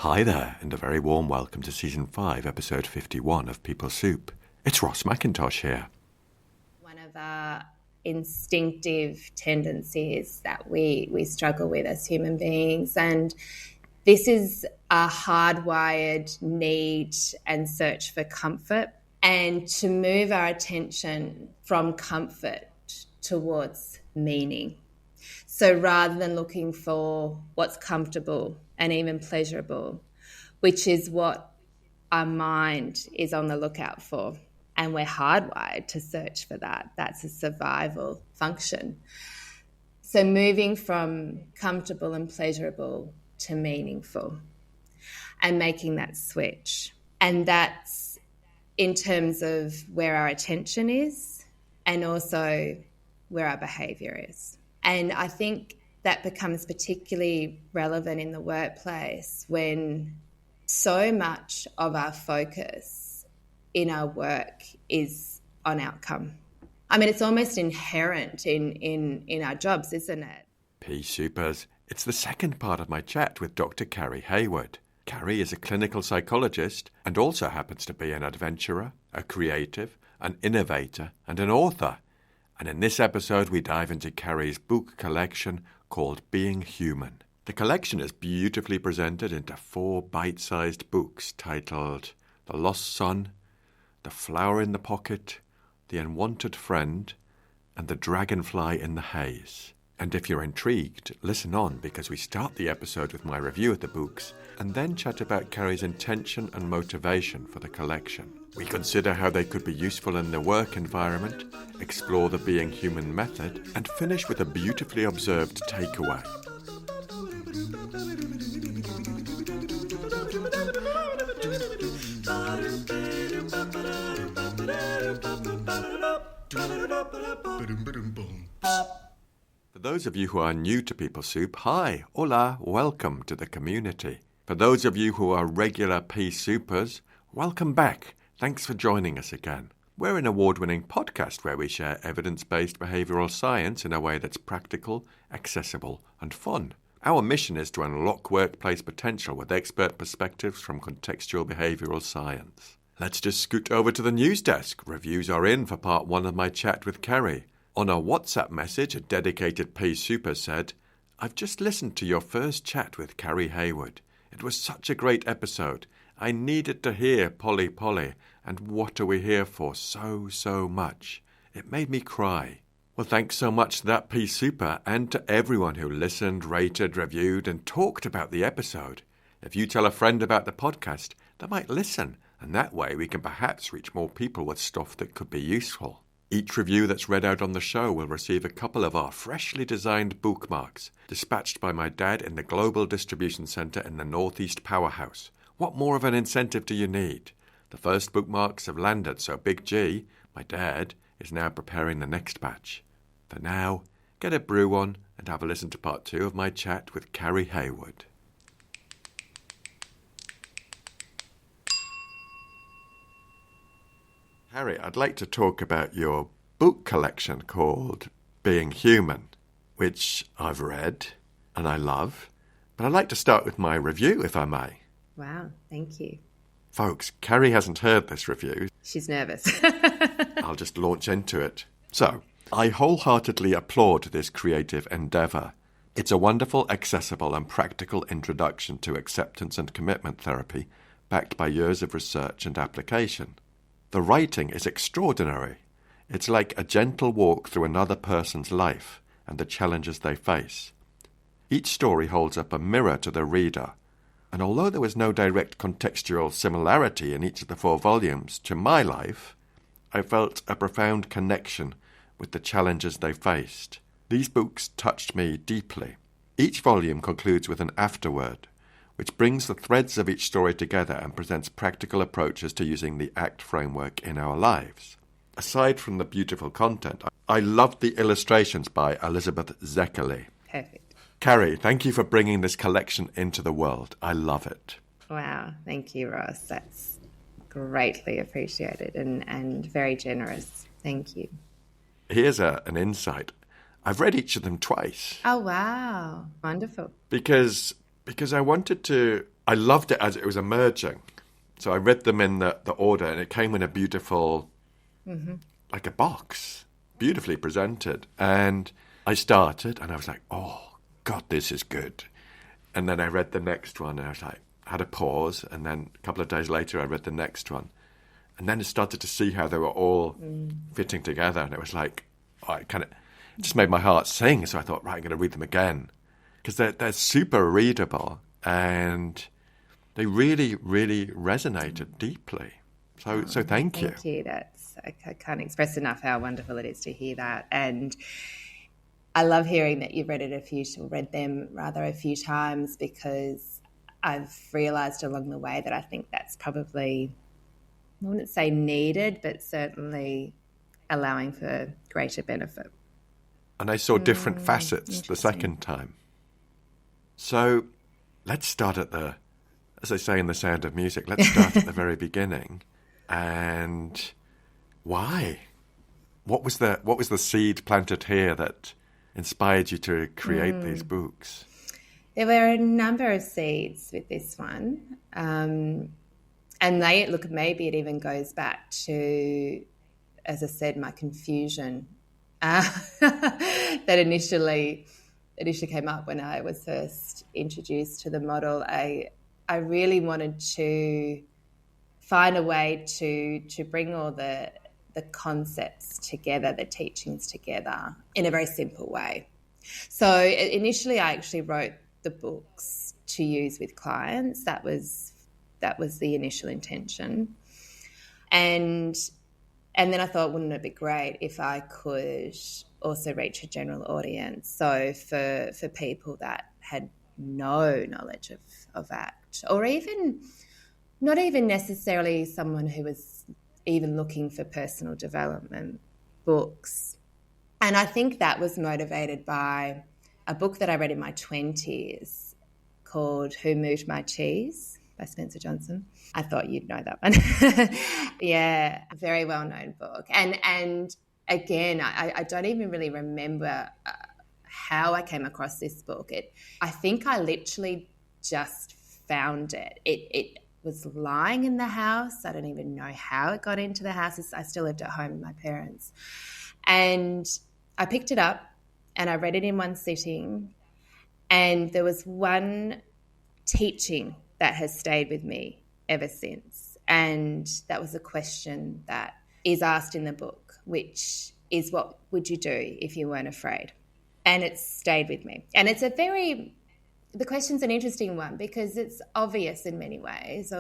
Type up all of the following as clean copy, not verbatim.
Hi there, and a very warm welcome to Season 5, Episode 51 of People Soup. It's Ross McIntosh here. One of our instinctive tendencies that we struggle with as human beings, and this is a hardwired need and search for comfort, and to move our attention from comfort towards meaning. So rather than looking for what's comfortable and even pleasurable, which is what our mind is on the lookout for, and we're hardwired to search for that. That's a survival function. So moving from comfortable and pleasurable to meaningful and making that switch. And that's in terms of where our attention is and also where our behaviour is. And I think that becomes particularly relevant in the workplace when so much of our focus in our work is on outcome. I mean, it's almost inherent in our jobs, isn't it? Peace Supers, it's the second part of my chat with Dr Carrie Hayward. Carrie is a clinical psychologist and also happens to be an adventurer, a creative, an innovator and an author. And in this episode, we dive into Carrie's book collection called Being Human. The collection is beautifully presented into 4 bite-sized books titled The Lost Son, The Flower in the Pocket, The Unwanted Friend, and The Dragonfly in the Haze. And if you're intrigued, listen on, because we start the episode with my review of the books and then chat about Carrie's intention and motivation for the collection. We consider how they could be useful in the work environment, explore the Being Human method, and finish with a beautifully observed takeaway. For those of you who are new to People Soup, hi, hola, welcome to the community. For those of you who are regular Peace Supers, welcome back. Thanks for joining us again. We're an award-winning podcast where we share evidence-based behavioural science in a way that's practical, accessible and fun. Our mission is to unlock workplace potential with expert perspectives from contextual behavioural science. Let's just scoot over to the news desk. Reviews are in for part 1 of my chat with Carrie. On a WhatsApp message, a dedicated Peace Super said, "I've just listened to your first chat with Carrie Hayward. It was such a great episode. I needed to hear Polly Polly and What Are We Here For so much. It made me cry." Well, thanks so much to that Peace Super and to everyone who listened, rated, reviewed and talked about the episode. If you tell a friend about the podcast, they might listen, and that way we can perhaps reach more people with stuff that could be useful. Each review that's read out on the show will receive a couple of our freshly designed bookmarks, dispatched by my dad in the Global Distribution Centre in the Northeast Powerhouse. What more of an incentive do you need? The first bookmarks have landed, so Big G, my dad, is now preparing the next batch. For now, get a brew on and have a listen to part 2 of my chat with Carrie Hayward. Harry, I'd like to talk about your book collection called Being Human, which I've read and I love. But I'd like to start with my review, if I may. Wow, thank you. Folks, Carrie hasn't heard this review. She's nervous. I'll just launch into it. So, I wholeheartedly applaud this creative endeavour. It's a wonderful, accessible and practical introduction to acceptance and commitment therapy, backed by years of research and application. The writing is extraordinary. It's like a gentle walk through another person's life and the challenges they face. Each story holds up a mirror to the reader, and although there was no direct contextual similarity in each of the 4 volumes to my life, I felt a profound connection with the challenges they faced. These books touched me deeply. Each volume concludes with an afterword, which brings the threads of each story together and presents practical approaches to using the ACT framework in our lives. Aside from the beautiful content, I loved the illustrations by Elizabeth Zeckerly. Perfect. Carrie, thank you for bringing this collection into the world. I love it. Wow, thank you, Ross. That's greatly appreciated and very generous. Thank you. Here's an insight. I've read each of them twice. Oh, wow. Wonderful. Because I wanted to I loved it as it was emerging. So I read them in the order, and it came in a beautiful, like a box, beautifully presented. And I started, and I was like, oh, God, this is good. And then I read the next one, and I was like, had a pause, and then a couple of days later I read the next one. And then I started to see how they were all fitting together, and it was like, oh, it just made my heart sing. So I thought, right, I'm going to read them again. Because they're super readable, and they really, really resonated deeply. So thank you. Thank you. I can't express enough how wonderful it is to hear that. And I love hearing that you've read them a few times, because I've realised along the way that I think that's probably, I wouldn't say needed, but certainly allowing for greater benefit. And I saw different facets the second time. So let's start as they say in The Sound of Music, let's start at the very beginning. And why? What was the seed planted here that inspired you to create these books? There were a number of seeds with this one. And maybe it even goes back to, as I said, my confusion that initially came up when I was first introduced to the model. I really wanted to find a way to bring all the concepts together, the teachings together in a very simple way. So initially I actually wrote the books to use with clients. That was the initial intention. And then I thought, wouldn't it be great if I could also reach a general audience? So for people that had no knowledge of ACT, or even not even necessarily someone who was even looking for personal development books. And I think that was motivated by a book that I read in my 20s called Who Moved My Cheese by Spencer Johnson. I thought you'd know that one. Yeah, a very well-known book. And again, I don't even really remember how I came across this book. I think I literally just found it. It was lying in the house. I don't even know how it got into the house. I still lived at home with my parents. And I picked it up and I read it in one sitting. And there was one teaching that has stayed with me ever since. And that was a question that is asked in the book, which is, what would you do if you weren't afraid? And it's stayed with me. And it's the question's an interesting one, because it's obvious in many ways.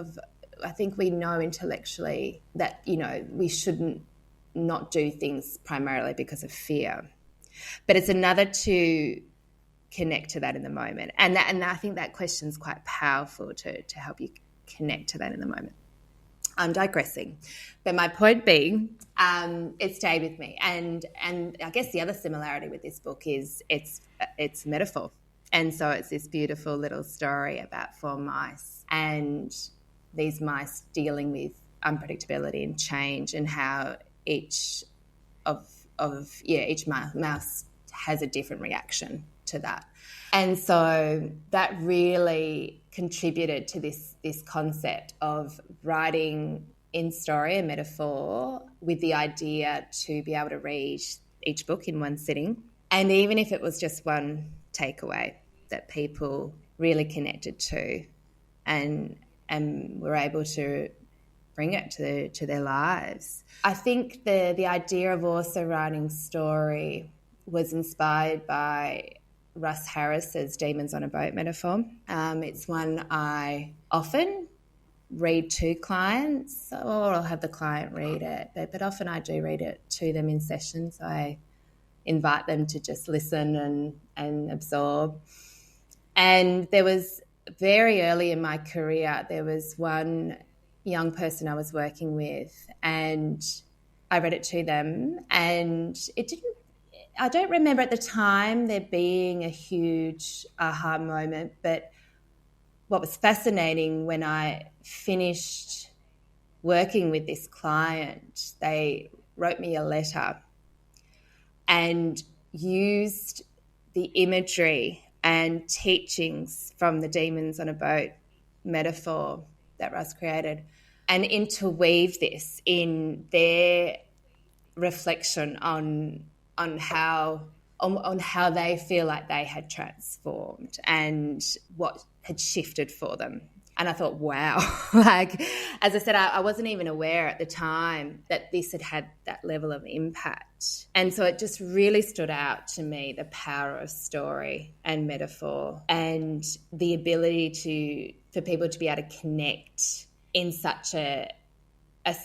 I think we know intellectually that, we shouldn't not do things primarily because of fear. But it's another to connect to that in the moment. And I think that question's quite powerful to help you connect to that in the moment. I'm digressing. But my point being, it stayed with me. And I guess the other similarity with this book is it's metaphor. And so it's this beautiful little story about 4 mice, and these mice dealing with unpredictability and change, and how each mouse has a different reaction to that. And so that really contributed to this concept of writing in story and metaphor, with the idea to be able to read each book in one sitting. And even if it was just one takeaway that people really connected to and were able to bring it to their lives. I think the idea of also writing story was inspired by Russ Harris's Demons on a Boat metaphor. It's one I often read to clients, or I'll have the client read it, but often I do read it to them in sessions. I invite them to just listen and absorb. And there was, very early in my career, there was one young person I was working with, and I read it to them, and I don't remember at the time there being a huge aha moment, but what was fascinating, when I finished working with this client, they wrote me a letter and used the imagery and teachings from the Demons on a Boat metaphor that Ross created and interweave this in their reflection on how they feel like they had transformed and what had shifted for them. And I thought, wow, like, as I said, I wasn't even aware at the time that this had that level of impact. And so it just really stood out to me, the power of story and metaphor and the ability for people to be able to connect in such a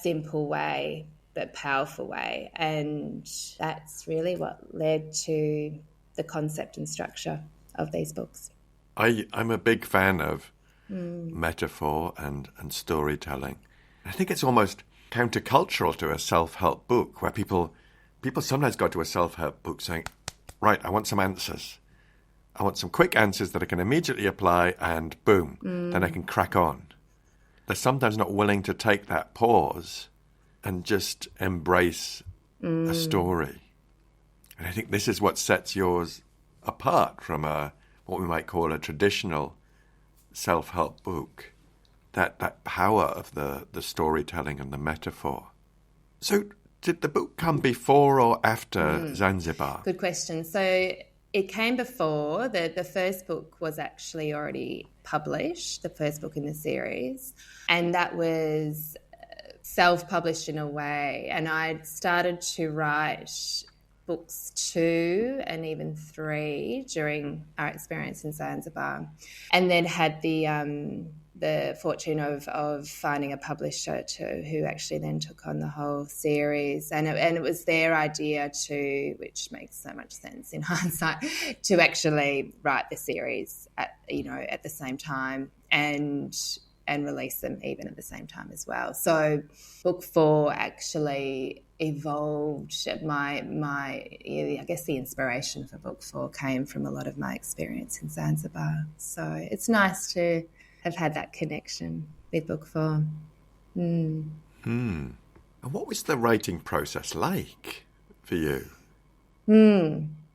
simple way but powerful way. And that's really what led to the concept and structure of these books. I'm a big fan of metaphor and storytelling. I think it's almost countercultural to a self-help book where people sometimes go to a self-help book saying, right, I want some answers. I want some quick answers that I can immediately apply and boom, then I can crack on. They're sometimes not willing to take that pause and just embrace a story. And I think this is what sets yours apart from what we might call a traditional self-help book, that power of the storytelling and the metaphor. So did the book come before or after Zanzibar? Good question. So it came before. The first book was actually already published, the first book in the series, and that was self-published in a way. And I'd started to write books 2 and even 3 during our experience in Zanzibar, and then had the fortune of finding a publisher who actually then took on the whole series, and it was their idea to, which makes so much sense in hindsight, to actually write the series at the same time and release them even at the same time as well. So book 4 actually evolved. I guess the inspiration for book 4 came from a lot of my experience in Zanzibar. So it's nice to have had that connection with book 4. And what was the writing process like for you?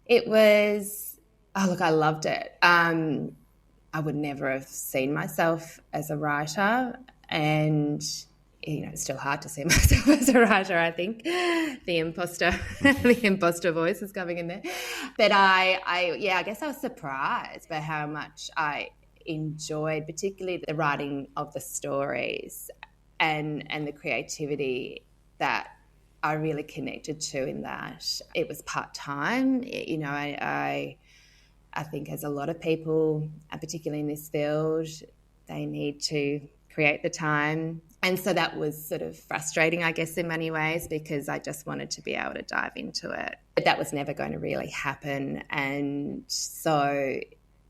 It was, I loved it. I would never have seen myself as a writer, and it's still hard to see myself as a writer, I think. The imposter voice is coming in there. But I guess I was surprised by how much I enjoyed, particularly the writing of the stories and the creativity that I really connected to in that. It was part-time. I think as a lot of people, particularly in this field, they need to create the time. And so that was sort of frustrating, I guess, in many ways, because I just wanted to be able to dive into it. But that was never going to really happen. And so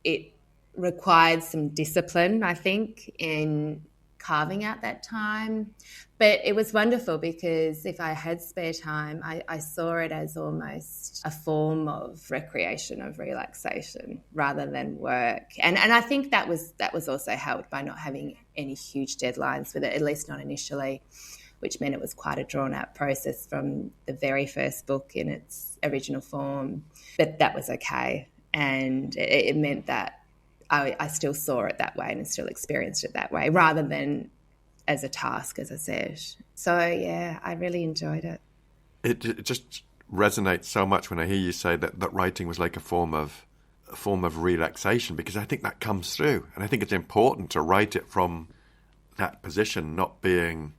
it required some discipline, I think, in carving out that time. But it was wonderful because if I had spare time, I saw it as almost a form of recreation, of relaxation, rather than work. And I think that was also helped by not having any huge deadlines with it, at least not initially, which meant it was quite a drawn-out process from the very first book in its original form. But that was okay. And it meant that I still saw it that way and still experienced it that way, rather than as a task, as I said. So, yeah, I really enjoyed it. It just resonates so much when I hear you say that writing was like a form of relaxation, because I think that comes through. And I think it's important to write it from that position, not being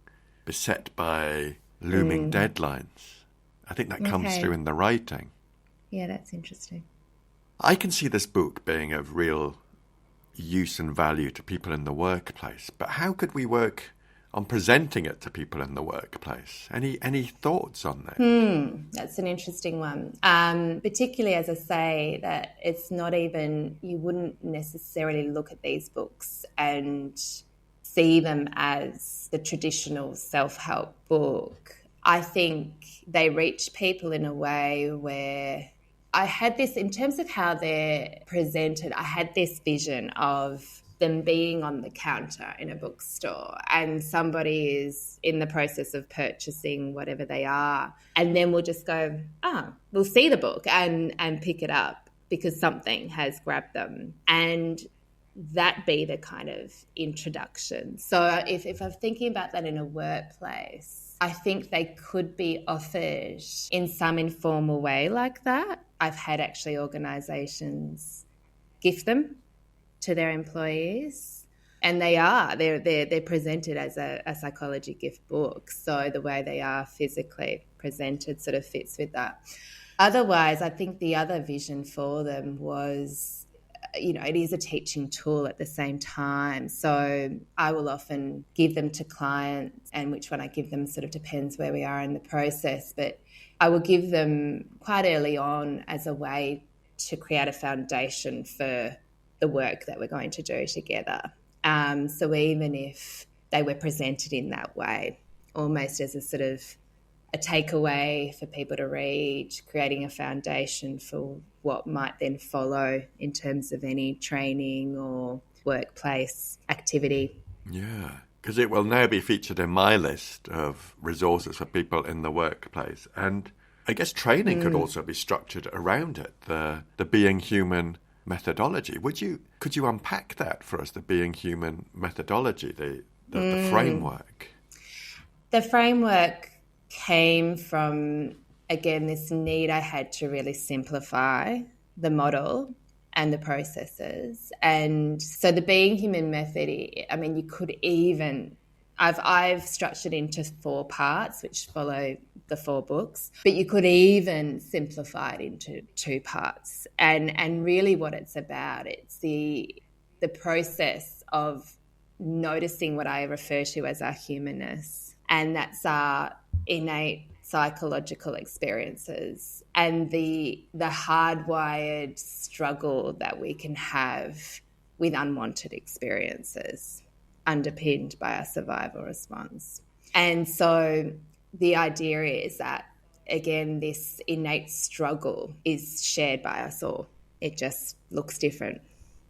beset by looming deadlines. I think that comes through in the writing. Yeah, that's interesting. I can see this book being of real use and value to people in the workplace, but how could we work on presenting it to people in the workplace? Any thoughts on that? That's an interesting one. Particularly, as I say, that it's not even, you wouldn't necessarily look at these books and see them as the traditional self-help book. I think they reach people in a way where I had this, in terms of how they're presented, I had this vision of them being on the counter in a bookstore and somebody is in the process of purchasing whatever they are, and then we'll just go, we'll see the book and pick it up because something has grabbed them. And that be the kind of introduction. So if I'm thinking about that in a workplace, I think they could be offered in some informal way like that. I've had actually organisations gift them to their employees, and they're presented as a psychology gift book. So the way they are physically presented sort of fits with that. Otherwise, I think the other vision for them was, it is a teaching tool at the same time. So I will often give them to clients, and which one I give them sort of depends where we are in the process, but I will give them quite early on as a way to create a foundation for the work that we're going to do together. So even if they were presented in that way, almost as a sort of a takeaway for people to read, creating a foundation for what might then follow in terms of any training or workplace activity. Yeah, because it will now be featured in my list of resources for people in the workplace. And I guess training could also be structured around it, the Being Human methodology. Could you unpack that for us, the Being Human methodology, the framework? The framework came from, again, this need I had to really simplify the model and the processes. And so the Being Human method, I mean, you could even, I've structured into 4 parts, which follow the 4 books, but you could even simplify it into 2 parts. And really what it's about, it's the process of noticing what I refer to as our humanness, and that's our innate psychological experiences and the hardwired struggle that we can have with unwanted experiences underpinned by our survival response. And so the idea is that, again, this innate struggle is shared by us all. It just looks different.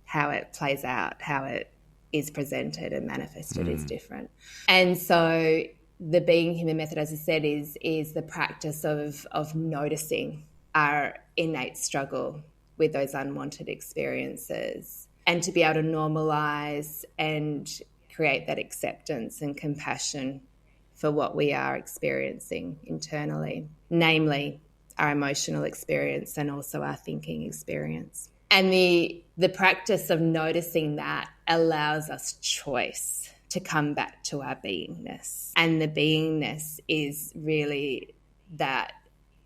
How it plays out, how it is presented and manifested is different. And so the Being Human method, as I said, is the practice of noticing our innate struggle with those unwanted experiences, and to be able to normalise and create that acceptance and compassion for what we are experiencing internally, namely our emotional experience and also our thinking experience. And the practice of noticing that allows us choice to come back to our beingness. And the beingness is really that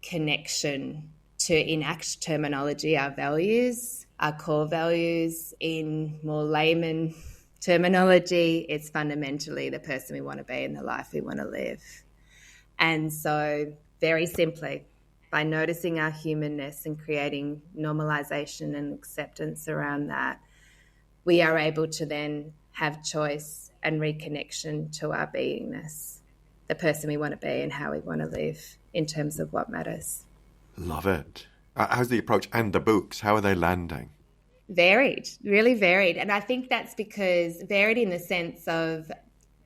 connection to, in ACT terminology, our values, our core values. In more layman terminology, it's fundamentally the person we want to be and the life we want to live. And so, very simply, by noticing our humanness and creating normalization and acceptance around that, we are able to then have choice and reconnection to our beingness, the person we want to be and how we want to live in terms of what matters. Love it. How's the approach and the books? How are they landing? Varied, really varied. And I think that's because varied in the sense of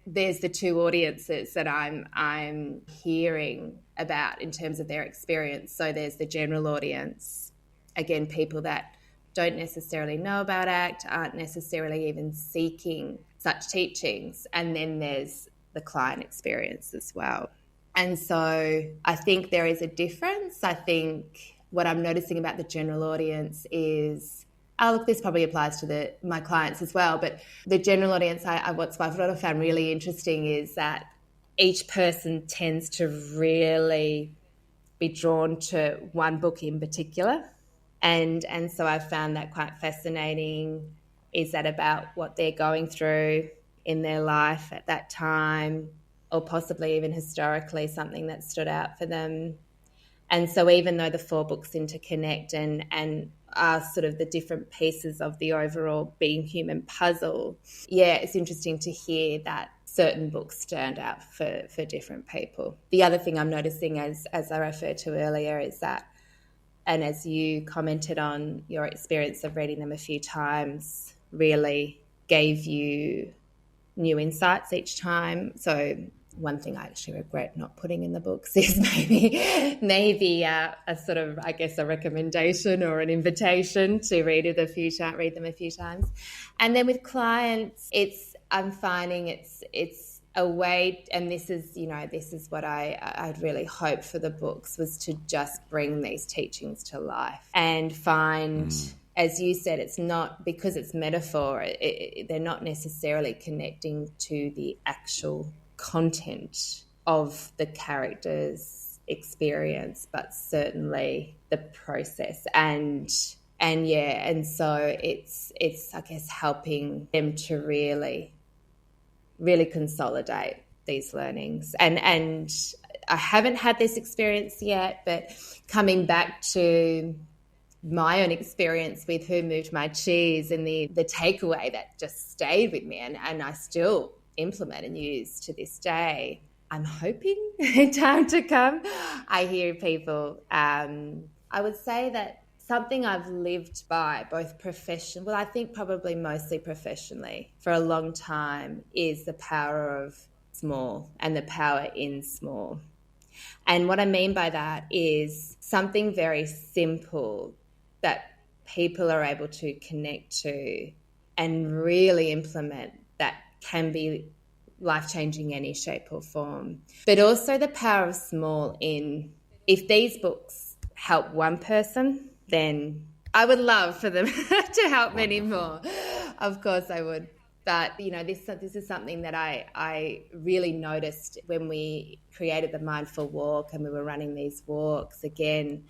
there's the 2 audiences that I'm hearing about in terms of their experience. So there's the general audience, again, people that don't necessarily know about ACT, aren't necessarily even seeking such teachings. And then there's the client experience as well. And so I think there is a difference. I think what I'm noticing about the general audience is, look, this probably applies to my clients as well, but the general audience, what I found really interesting is that each person tends to really be drawn to one book in particular. And so I found that quite fascinating. Is that about what they're going through in their life at that time, or possibly even historically, something that stood out for them? And so even though the 4 books interconnect and are sort of the different pieces of the overall Being Human puzzle, it's interesting to hear that certain books stand out for different people. The other thing I'm noticing, as I referred to earlier, is that, and as you commented on, your experience of reading them a few times really gave you new insights each time. So One thing I actually regret not putting in the books is maybe a sort of, I guess, a recommendation or an invitation to read them a few times. And then with clients, I'm finding it's a way, and this is what I'd really hoped for the books, was to just bring these teachings to life and find, as you said, it's not, because it's metaphor, they're not necessarily connecting to the actual content of the character's experience, but certainly the process. And so it's I guess helping them to really consolidate these learnings. And I haven't had this experience yet, but coming back to my own experience with Who Moved My Cheese and the takeaway that just stayed with me and I still implement and use to this day, I'm hoping in time to come, I hear people, I would say that something I've lived by, both well, I think probably mostly professionally for a long time, is the power of small and the power in small. And what I mean by that is something very simple that people are able to connect to and really implement, that can be life-changing in any shape or form. But also the power of small in, if these books help one person, then I would love for them to help many more. Of course I would. But, this is something that I really noticed when we created the Mindful Walk and we were running these walks. Again,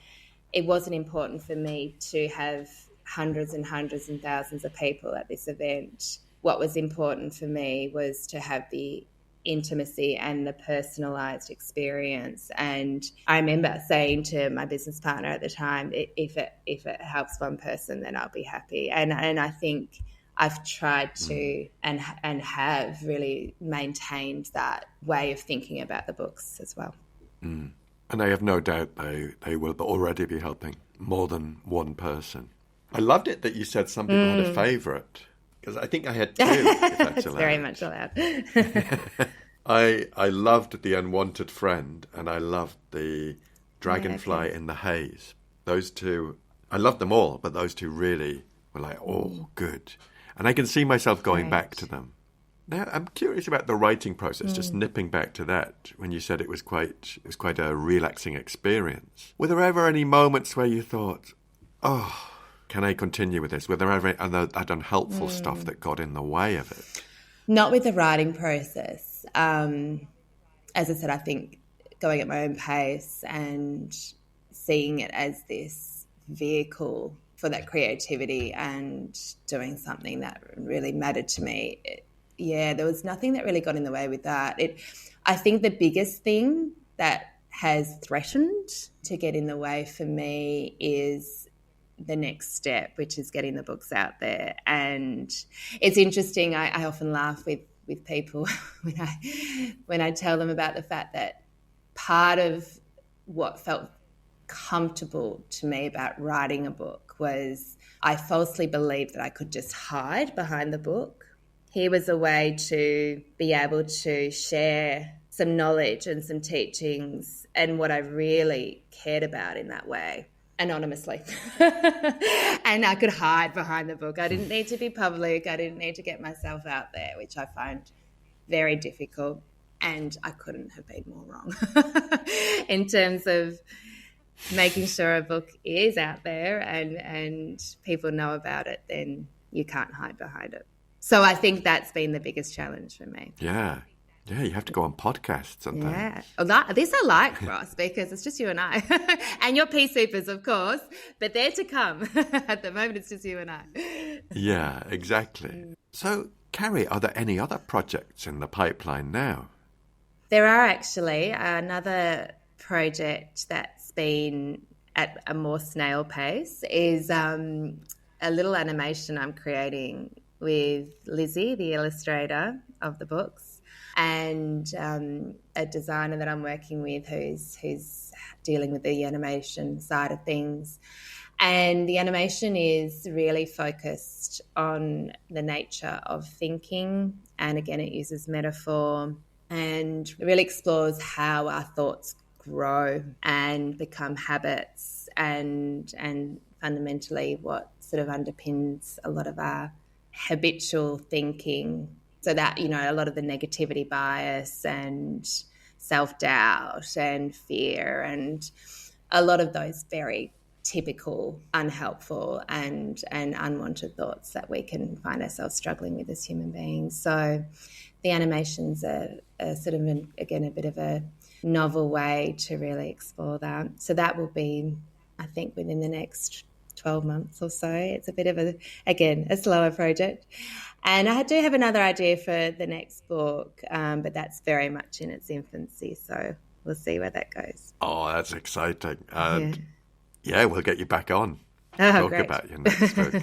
it wasn't important for me to have hundreds and hundreds and thousands of people at this event. What was important for me was to have the intimacy and the personalised experience. And I remember saying to my business partner at the time, if it helps one person, then I'll be happy. And I think I've tried to and have really maintained that way of thinking about the books as well. And I have no doubt they will already be helping more than one person. I loved it that you said some people had a favourite, because I think I had two, if that's It's allowed. very much allowed. I loved The Unwanted Friend and I loved the Dragonfly in the Haze. Those two, I loved them all, but those two really were like, oh, good. And I can see myself going back to them. Now, I'm curious about the writing process, just nipping back to that, when you said it was quite a relaxing experience. Were there ever any moments where you thought, oh, can I continue with this? Were there ever that unhelpful stuff that got in the way of it? Not with the writing process. As I said, I think going at my own pace and seeing it as this vehicle for that creativity and doing something that really mattered to me, there was nothing that really got in the way with that. I think the biggest thing that has threatened to get in the way for me is the next step, which is getting the books out there. And it's interesting, I often laugh with people when I tell them about the fact that part of what felt comfortable to me about writing a book was I falsely believed that I could just hide behind the book. Here was a way to be able to share some knowledge and some teachings and what I really cared about in that way, anonymously. And I could hide behind the book. I didn't need to be public. I didn't need to get myself out there, which I find very difficult. And I couldn't have been more wrong in terms of making sure a book is out there and people know about it, then you can't hide behind it. So I think that's been the biggest challenge for me. Yeah. Yeah, you have to go on podcasts and things. Yeah. This I like, Ross, because it's just you and I. And your pea supers, of course, but they're to come. At the moment, it's just you and I. Yeah, exactly. So, Carrie, are there any other projects in the pipeline now? There are actually. Another project that's been at a more snail pace is a little animation I'm creating with Lizzie, the illustrator of the books, and a designer that I'm working with who's dealing with the animation side of things. And the animation is really focused on the nature of thinking, and again, it uses metaphor and really explores how our thoughts grow and become habits and fundamentally what sort of underpins a lot of our habitual thinking, so that, you know, a lot of the negativity bias and self-doubt and fear and a lot of those very typical unhelpful and unwanted thoughts that we can find ourselves struggling with as human beings. So the animations are sort of, again, a bit of a novel way to really explore that. So that will be, I think, within the next 12 months or so. It's a bit of a slower project. And I do have another idea for the next book, but that's very much in its infancy. So we'll see where that goes. Oh, that's exciting. Yeah, we'll get you back on. Talk about your next book,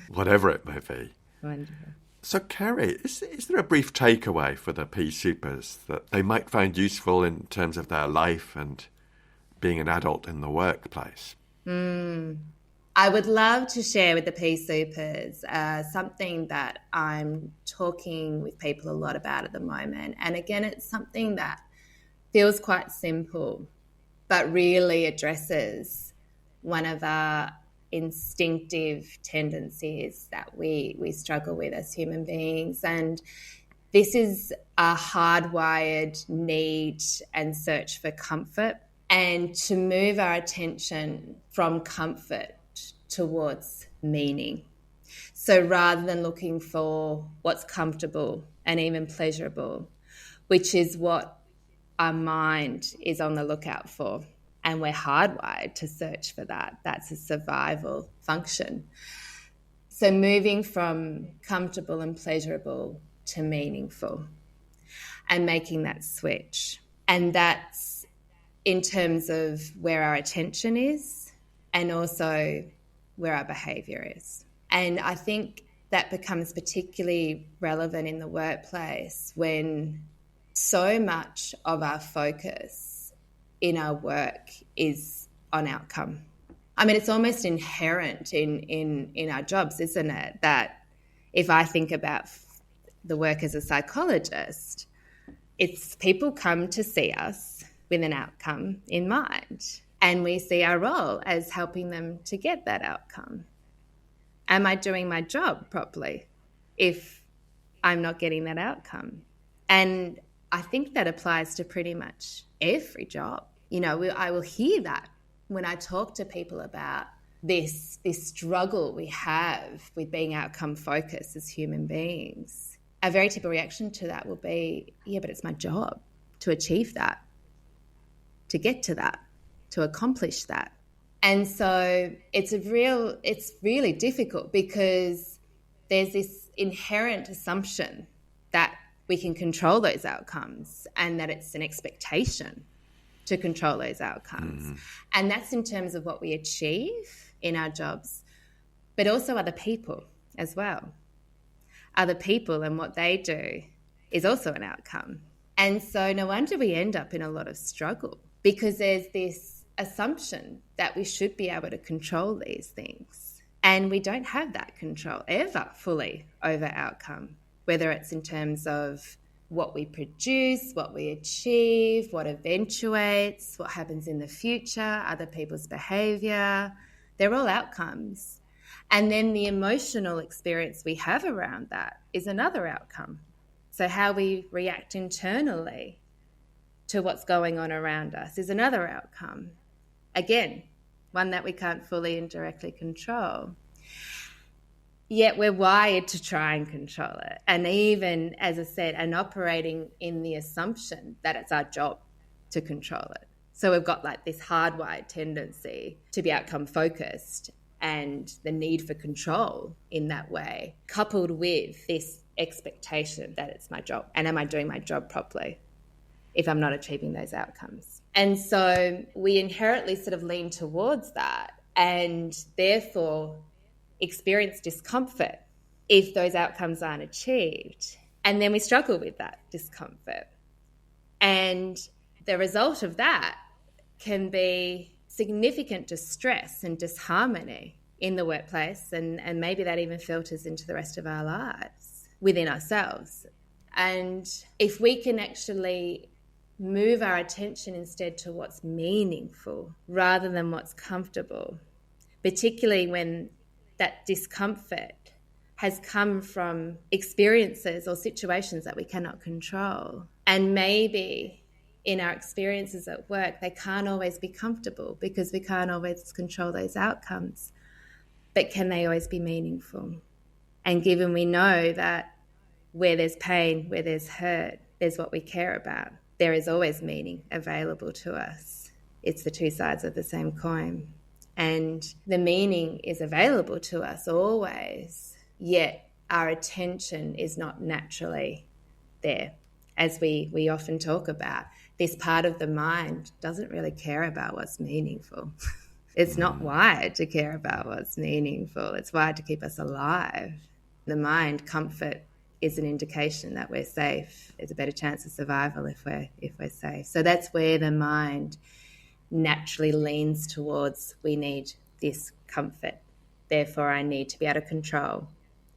whatever it may be. Wonderful. So, Carrie, is there a brief takeaway for the pea supers that they might find useful in terms of their life and being an adult in the workplace? I would love to share with the pea supers something that I'm talking with people a lot about at the moment. And again, it's something that feels quite simple, but really addresses one of our instinctive tendencies that we struggle with as human beings. And this is a hardwired need and search for comfort, and to move our attention from comfort towards meaning. So rather than looking for what's comfortable and even pleasurable, which is what our mind is on the lookout for, and we're hardwired to search for that. That's a survival function. So moving from comfortable and pleasurable to meaningful and making that switch. And that's in terms of where our attention is and also where our behaviour is. And I think that becomes particularly relevant in the workplace when so much of our focus in our work is on outcome. I mean, it's almost inherent in our jobs, isn't it? That if I think about the work as a psychologist, it's people come to see us with an outcome in mind, and we see our role as helping them to get that outcome. Am I doing my job properly if I'm not getting that outcome? And I think that applies to pretty much every job. You know, I will hear that when I talk to people about this struggle we have with being outcome focused as human beings. A very typical reaction to that will be, yeah, but it's my job to achieve that, to get to that, to accomplish that. And so it's really difficult because there's this inherent assumption that we can control those outcomes and that it's an expectation to control those outcomes. And that's in terms of what we achieve in our jobs, but also other people as well. Other people and what they do is also an outcome. And so no wonder we end up in a lot of struggle, because there's this assumption that we should be able to control these things. And we don't have that control ever fully over outcome, whether it's in terms of what we produce, what we achieve, what eventuates, what happens in the future, other people's behaviour. They're all outcomes. And then the emotional experience we have around that is another outcome. So how we react internally to what's going on around us is another outcome. Again, one that we can't fully and directly control. Yet we're wired to try and control it. And even, as I said, and operating in the assumption that it's our job to control it. So we've got like this hardwired tendency to be outcome focused and the need for control in that way, coupled with this expectation that it's my job. And am I doing my job properly if I'm not achieving those outcomes? And so we inherently sort of lean towards that, and therefore experience discomfort if those outcomes aren't achieved. And then we struggle with that discomfort. And the result of that can be significant distress and disharmony in the workplace, and maybe that even filters into the rest of our lives within ourselves. And if we can actually move our attention instead to what's meaningful rather than what's comfortable, particularly when that discomfort has come from experiences or situations that we cannot control. And maybe in our experiences at work, they can't always be comfortable because we can't always control those outcomes. But can they always be meaningful? And given we know that where there's pain, where there's hurt, there's what we care about, there is always meaning available to us. It's the two sides of the same coin. And the meaning is available to us always, yet our attention is not naturally there. As we often talk about, this part of the mind doesn't really care about what's meaningful. It's not wired to care about what's meaningful. It's wired to keep us alive. The mind, comfort is an indication that we're safe. There's a better chance of survival if we're safe. So that's where the mind naturally leans towards, we need this comfort. Therefore, I need to be out of control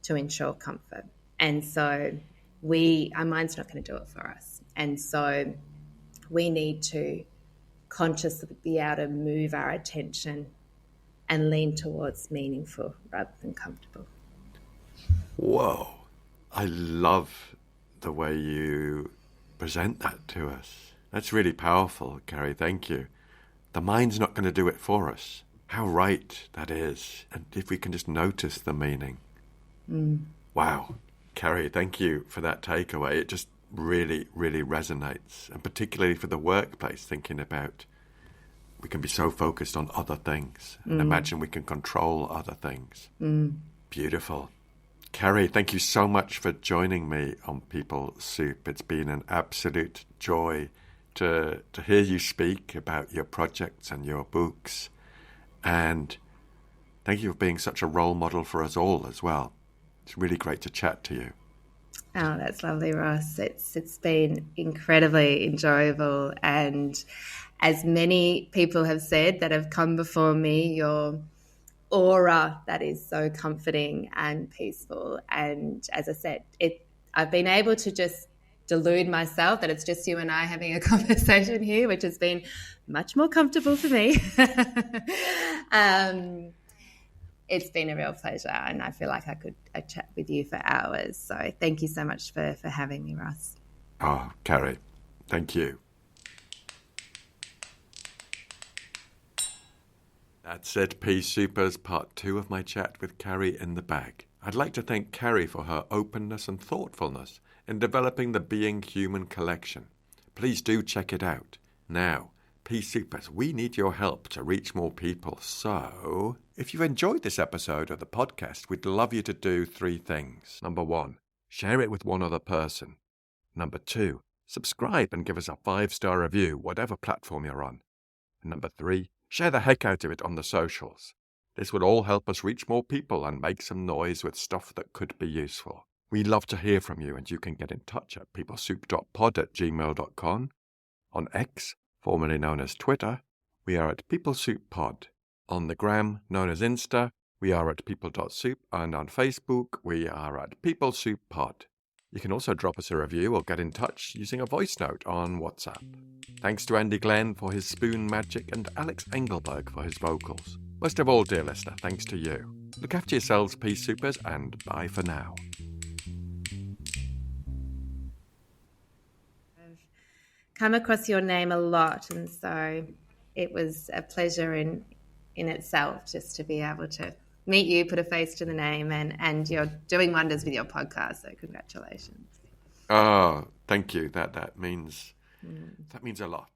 to ensure comfort. And so our mind's not going to do it for us. And so we need to consciously be able to move our attention and lean towards meaningful rather than comfortable. Whoa. I love the way you present that to us. That's really powerful, Carrie. Thank you. The mind's not going to do it for us. How right that is. And if we can just notice the meaning. Wow. Carrie, thank you for that takeaway. It just really, really resonates. And particularly for the workplace, thinking about we can be so focused on other things and imagine we can control other things. Beautiful. Carrie, thank you so much for joining me on People Soup. It's been an absolute joy to hear you speak about your projects and your books. And thank you for being such a role model for us all as well. It's really great to chat to you. Oh, that's lovely, Ross. It's been incredibly enjoyable. And as many people have said that have come before me, your aura that is so comforting and peaceful. And as I said, I've been able to just delude myself that it's just you and I having a conversation here, which has been much more comfortable for me. It's been a real pleasure, and I feel like I could chat with you for hours. So thank you so much for having me, Ross. Oh, Carrie, thank you. That's it, Pea Supers, part 2 of my chat with Carrie in the bag. I'd like to thank Carrie for her openness and thoughtfulness in developing the Being Human collection. Please do check it out. Now, Pea Supers, we need your help to reach more people. So, if you've enjoyed this episode of the podcast, we'd love you to do 3 things. Number 1, share it with one other person. Number 2, subscribe and give us a 5-star review, whatever platform you're on. And number 3, share the heck out of it on the socials. This would all help us reach more people and make some noise with stuff that could be useful. We love to hear from you, and you can get in touch at peoplesoup.pod@gmail.com. On X, formerly known as Twitter, we are at peoplesoupod. On the gram, known as Insta, we are at people.soup, and on Facebook, we are at peoplesouppod. You can also drop us a review or get in touch using a voice note on WhatsApp. Thanks to Andy Glenn for his spoon magic and Alex Engelberg for his vocals. Most of all, dear listener, thanks to you. Look after yourselves, Pea Supers, and bye for now. I've come across your name a lot, and so it was a pleasure in itself just to be able to meet you, put a face to the name, and you're doing wonders with your podcast, so congratulations. Oh, thank you. That means a lot.